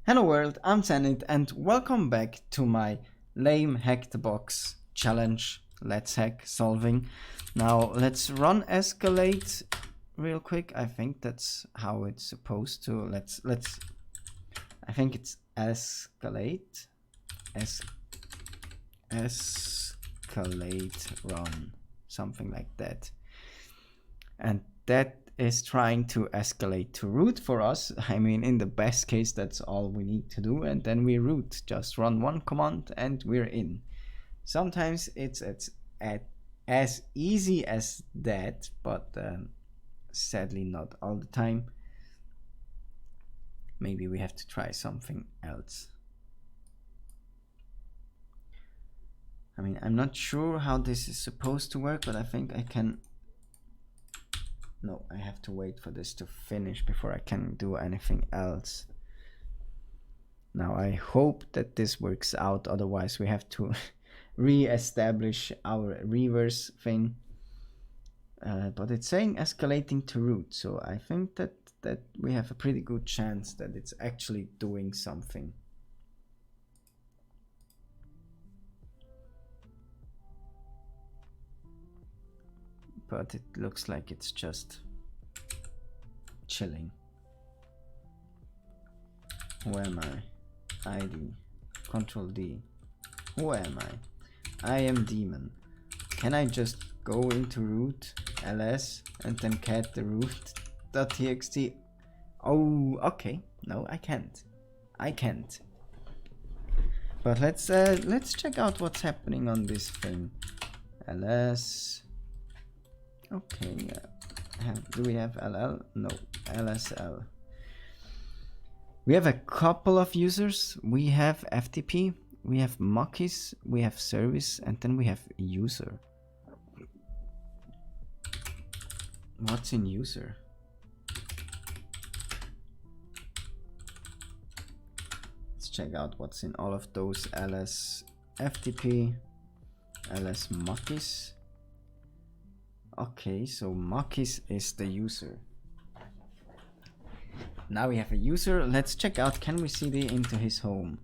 Hello world, I'm Zenit and welcome back to my lame hack the box challenge. Let's hack solving. Now let's run escalate real quick. I think that's how it's supposed to. Let's I think it's escalate escalate run, something like that. And that is trying to escalate to root for us. I mean, in the best case, that's all we need to do, and then we root. Just run one command and we're in. Sometimes it's as easy as that, but sadly not all the time. Maybe we have to try something else. I mean, I'm not sure how this is supposed to work, but I think I can. No, I have to wait for this to finish before I can do anything else. Now I hope that this works out, otherwise we have to re-establish our reverse thing. But it's saying escalating to root, so I think that we have a pretty good chance that it's actually doing something. But it looks like it's just chilling. Who am I? ID. Control D. Who am I? I am Demon. Can I just go into root ls and then cat the root.txt? Oh, okay. No, I can't. I can't. But let's check out what's happening on this thing. ls. Okay, do we have LL? No, LSL. We have a couple of users. We have FTP, we have Muckis, we have service, and then we have user. What's in user? Let's check out what's in all of those. ls FTP, ls Muckis. Okay, so Muckis is the user. Now we have a user. Let's check out, can we cd into his home?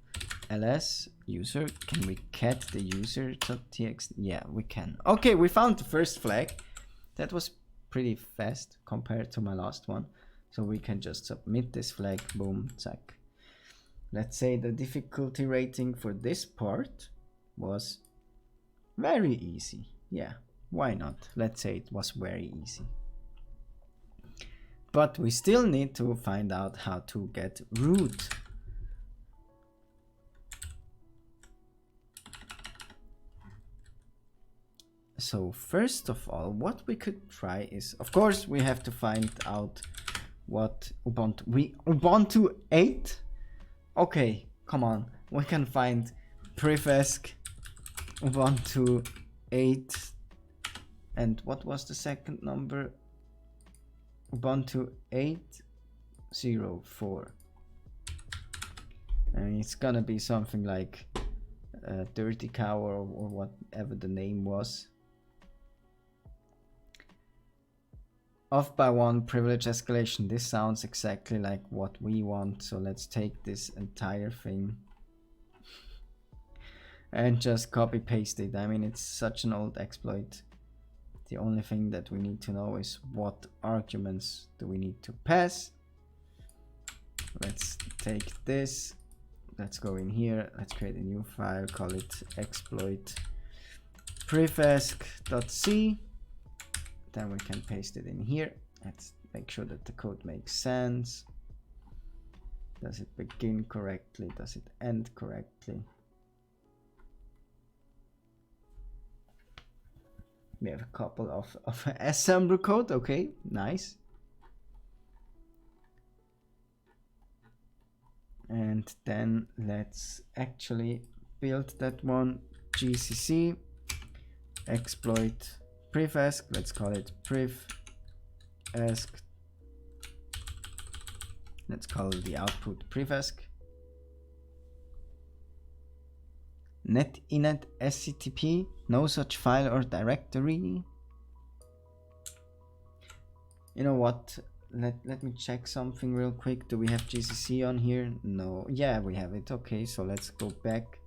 ls user, can we cat the user.txt? Yeah, we can. Okay, we found the first flag. That was pretty fast compared to my last one. So we can just submit this flag, boom, zack. Let's say the difficulty rating for this part was very easy. Yeah. Why not? Let's say it was very easy. But we still need to find out how to get root. So first of all, what we could try is, of course, we have to find out what Ubuntu 8? Okay, come on. We can find prefesc Ubuntu 8. And what was the second number? Ubuntu 8.04. And it's gonna be something like Dirty Cow or whatever the name was. Off by one, privilege escalation. This sounds exactly like what we want. So let's take this entire thing and just copy paste it. I mean, it's such an old exploit. The only thing that we need to know is what arguments do we need to pass. Let's take this. Let's go in here. Let's create a new file. Call it exploit prefesc.c. Then we can paste it in here. Let's make sure that the code makes sense. Does it begin correctly? Does it end correctly? We have a couple of assembler code. Okay, nice. And then let's actually build that one. GCC exploit prefesc. Let's call it prefesc. Let's call the output prefesc. Netinet SCTP, no such file or directory. You know what? let me check something real quick. Do we have GCC on here? No. Yeah, we have it. Okay, so let's go back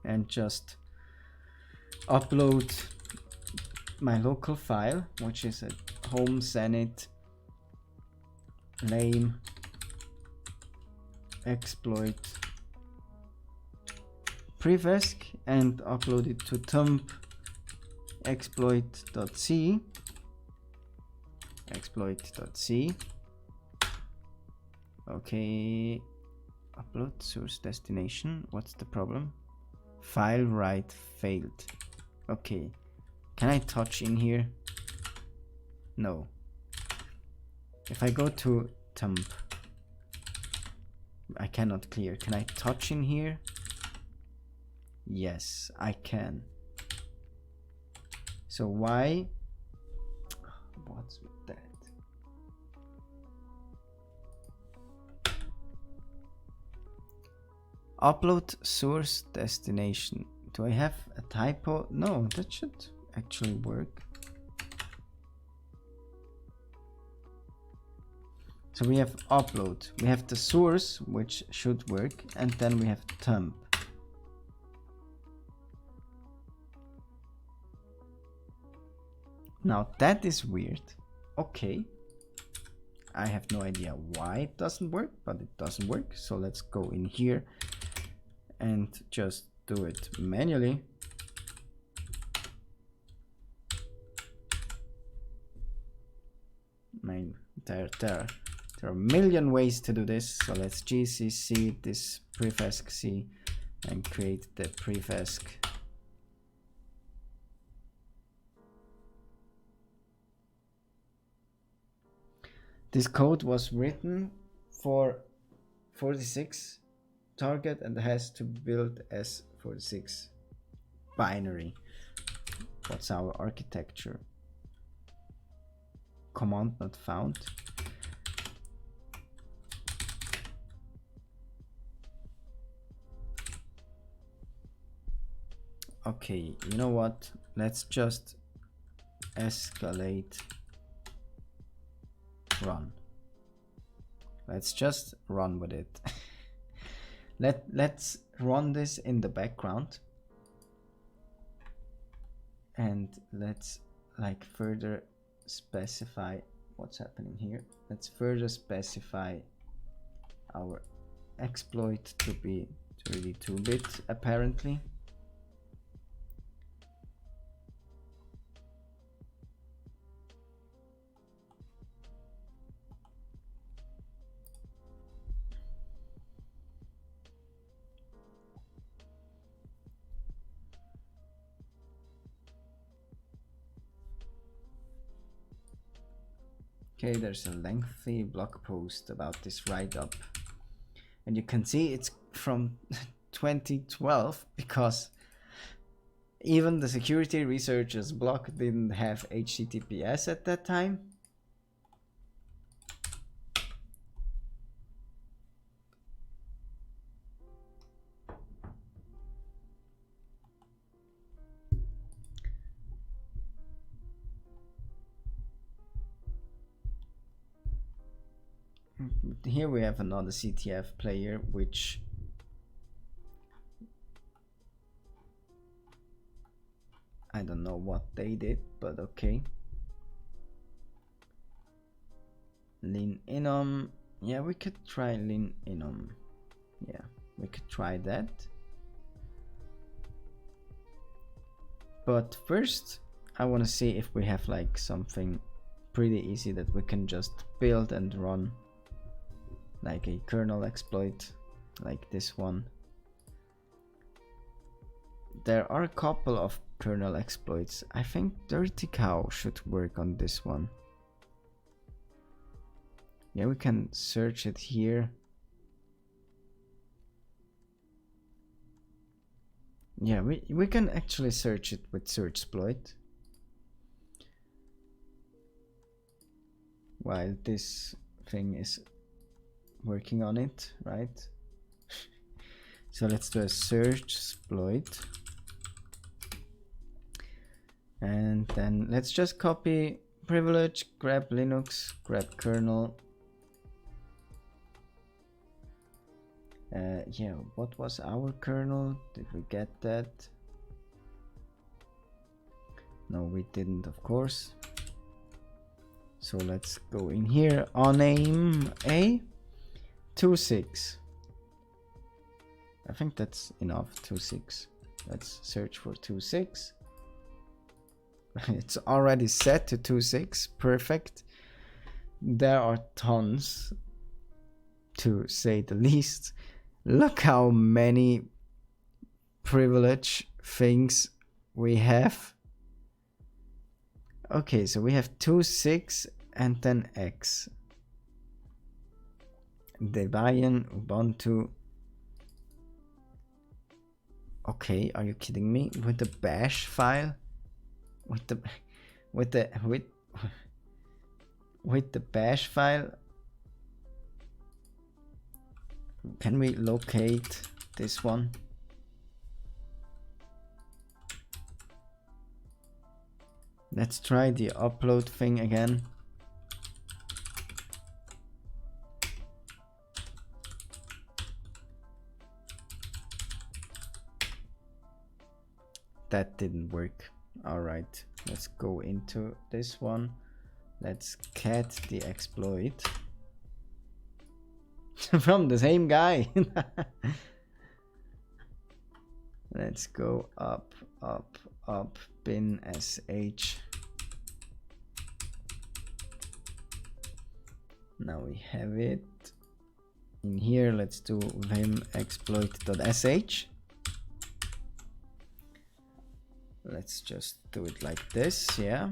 and just upload my local file, which is at home zenit lame exploit prefesc, and upload it to thumb exploit.c. Okay, upload source destination. What's the problem? File write failed. Okay, can I touch in here? No. If I go to thumb, I cannot clear. Can I touch in here? Yes, I can. So why? What's with that? Upload source destination. Do I have a typo? No, that should actually work. So we have upload, we have the source, which should work, and then we have thumb. Now that is weird. Okay. I have no idea why it doesn't work, but it doesn't work. So let's go in here and just do it manually. There are a million ways to do this. So let's gcc this prefesc c and create the prefesc. This code was written for 46 target and has to build as 46 binary. What's our architecture? Command not found. Okay, you know what? Let's just escalate run. Let's just run with it. Let's run this in the background and let's like further specify what's happening here. Let's further specify our exploit to be 32-bit apparently. Okay, there's a lengthy blog post about this write-up, and you can see it's from 2012 because even the security researchers blog didn't have HTTPS at that time. Here we have another CTF player, which I don't know what they did, but okay. Lean enum. Yeah, we could try lean enum. Yeah, we could try that. But first, I want to see if we have like something pretty easy that we can just build and run, like a kernel exploit like this one. There are a couple of kernel exploits. I think Dirty Cow should work on this one. Yeah, we can search it here. Yeah, we can actually search it with searchsploit. While this thing is working on it, right? So let's do a searchsploit. And then let's just copy privilege, grab Linux, grab kernel. Yeah, what was our kernel? Did we get that? No, we didn't, of course. So let's go in here on aim A 2.6. I think that's enough. 2.6. Let's search for 2.6. It's already set to 2.6. Perfect. There are tons, to say the least. Look how many privilege things we have. Okay, so we have 2.6 and then X. Debian, Ubuntu. Okay, are you kidding me? With the bash file? With the bash file? Can we locate this one? Let's try the upload thing again. That didn't work. All right, let's go into this one. Let's cat the exploit from the same guy. Let's go up, up, up, bin sh. Now we have it in here. Let's do vim exploit.sh. Let's just do it like this, yeah.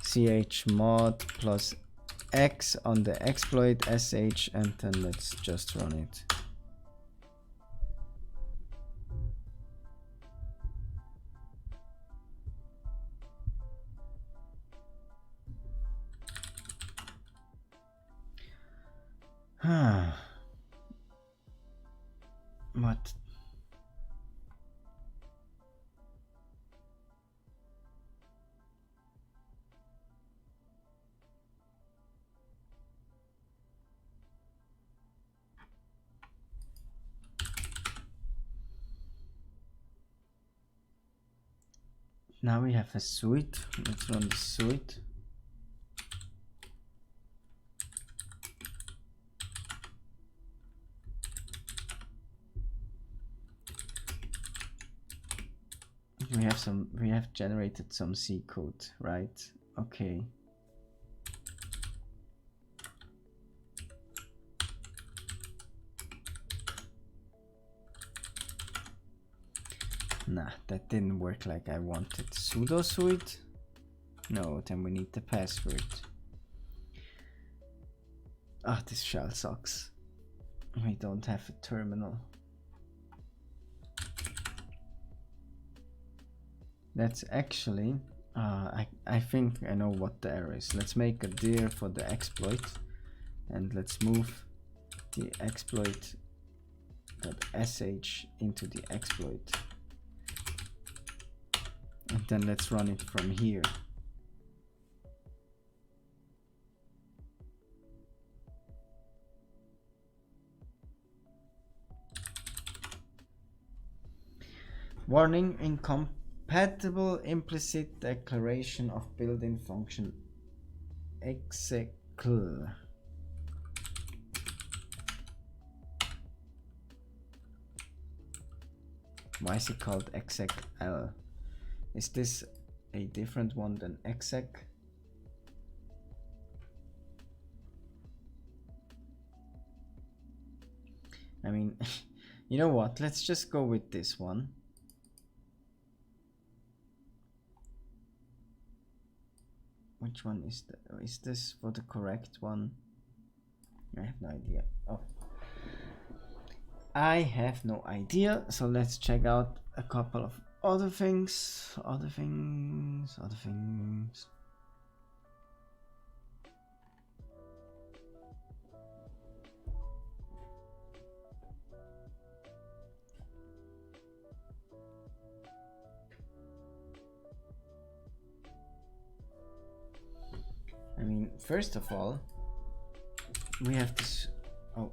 chmod plus x on the exploit sh, and then let's just run it. What? Now we have a suite. Let's run the suite. We have generated some C code, right? Okay. Nah, that didn't work like I wanted. Sudo suite? No, then we need the password. Ah, this shell sucks. We don't have a terminal. That's actually, I think I know what the error is. Let's make a dir for the exploit, and let's move the exploit.sh into the exploit. And then let's run it from here. Warning, incompatible implicit declaration of built-in function execl. Why is it called execl? Is this a different one than exec? I mean, you know what? Let's just go with this one. Which one is the, is this for the correct one? I have no idea. Oh, I have no idea. So let's check out a couple of other things. Other things. first of all, we have this, oh,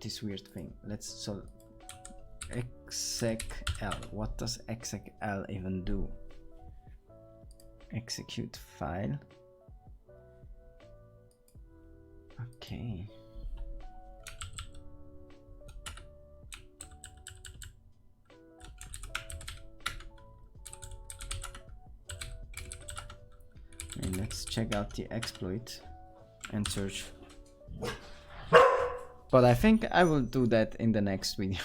this weird thing. Let's solve execl. What does execl even do? Execute file. Okay. And let's check out the exploit and search. But I think I will do that in the next video.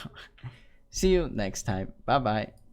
See you next time. Bye bye.